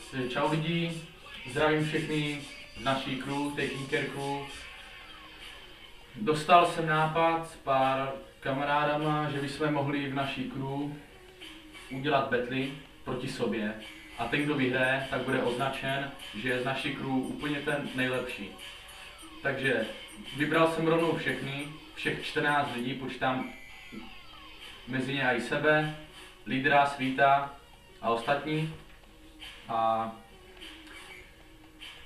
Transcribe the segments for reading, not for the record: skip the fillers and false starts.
Čau lidi, zdravím všechny z naší crew, Taking Care crew. Dostal jsem nápad s pár kamarádama, že bychom mohli v naší crew udělat battle proti sobě. A ten, kdo vyhraje, tak bude označen, že je z naší crew úplně ten nejlepší. Takže vybral jsem rovnou všech 14 lidí, počítám mezi ně i sebe, lídra, Svíta a ostatní. A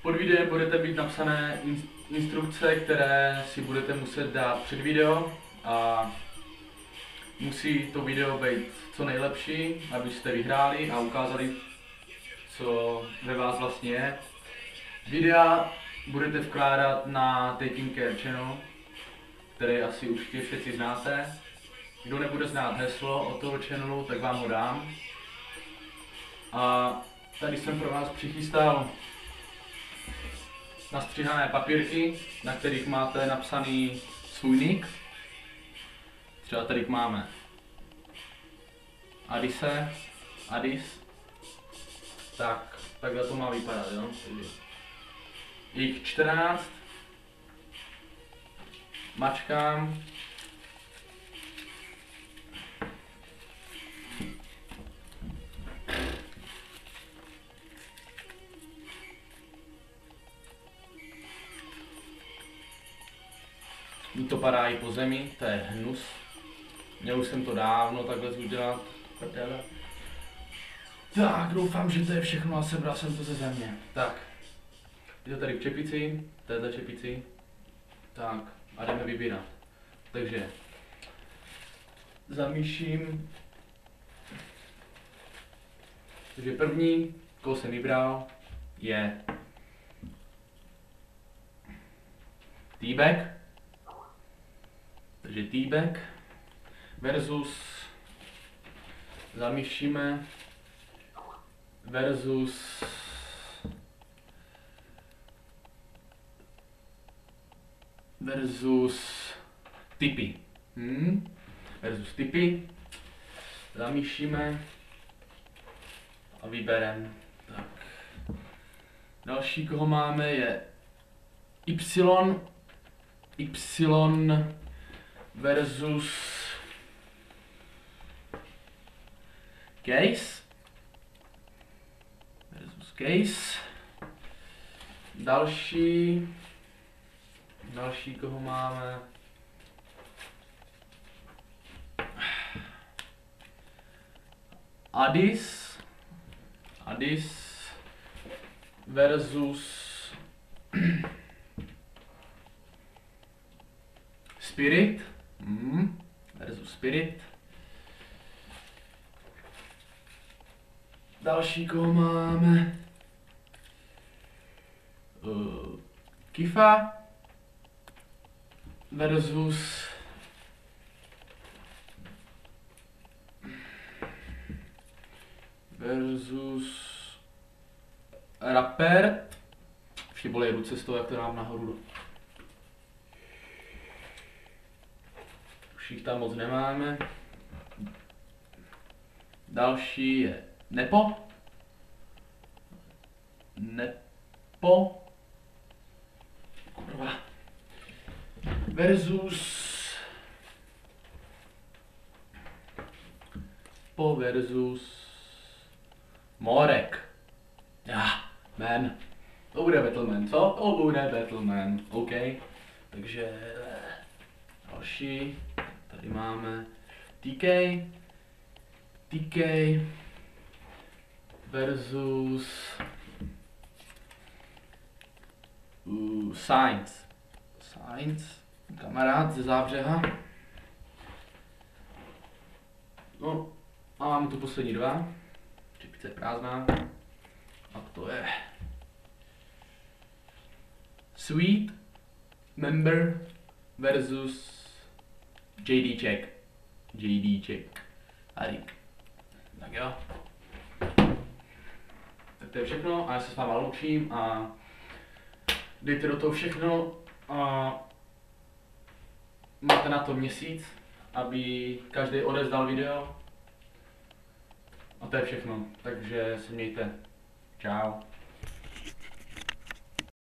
pod videem budete být napsané instrukce, které si budete muset dát před video a musí to video být co nejlepší, abyste vyhráli a ukázali, co ve vás vlastně je. Videa budete vkládat na Taking Care channel, který asi určitě všichni znáte. Kdo nebude znát heslo od toho channelu, tak vám ho dám. A tady jsem pro vás přichystal nastříhané papírky, na kterých máte napsaný svůj nick. Třeba tady máme Adis. Tak, takhle to má vypadat, jo? Jich 14. Mačkám. Mi to padá i po zemi, to je hnus. Měl už jsem to dávno takhle udělat. Tak, doufám, že to je všechno a sebral jsem to ze země. Tak, je to tady v čepici, téhle čepici. Tak, a jdeme vybírat. Takže, zamíším. Takže první, koho jsem vybral, je T-Bag. Takže T-Bag versus, zamíšíme, versus Tippy. Versus Tippy. Zamíšíme a vybereme. Tak. Další, koho máme, je Y versus Case. Další, koho máme, Adis versus Spirit. Versus Spirit. Další, koho máme, Kifa versus Rapper. Už bolej ruce z toho, jak to dám nahoru. Už jich tam moc nemáme. Další je Nepo kurva versus Morek. Man. To bude Battleman, co? To bude Battleman, OK. Takže další, tady máme TK versus Science, kamarád ze Zábřeha. No a máme tu poslední dva, čepice je prázdná a to je Sweet Member versus JD Check. Arik. Tak jo. Tak to je všechno a já se s váma loučím a dejte do toho všechno a máte na to měsíc, aby každý odezdal video. A to je všechno, takže se mějte. Čau.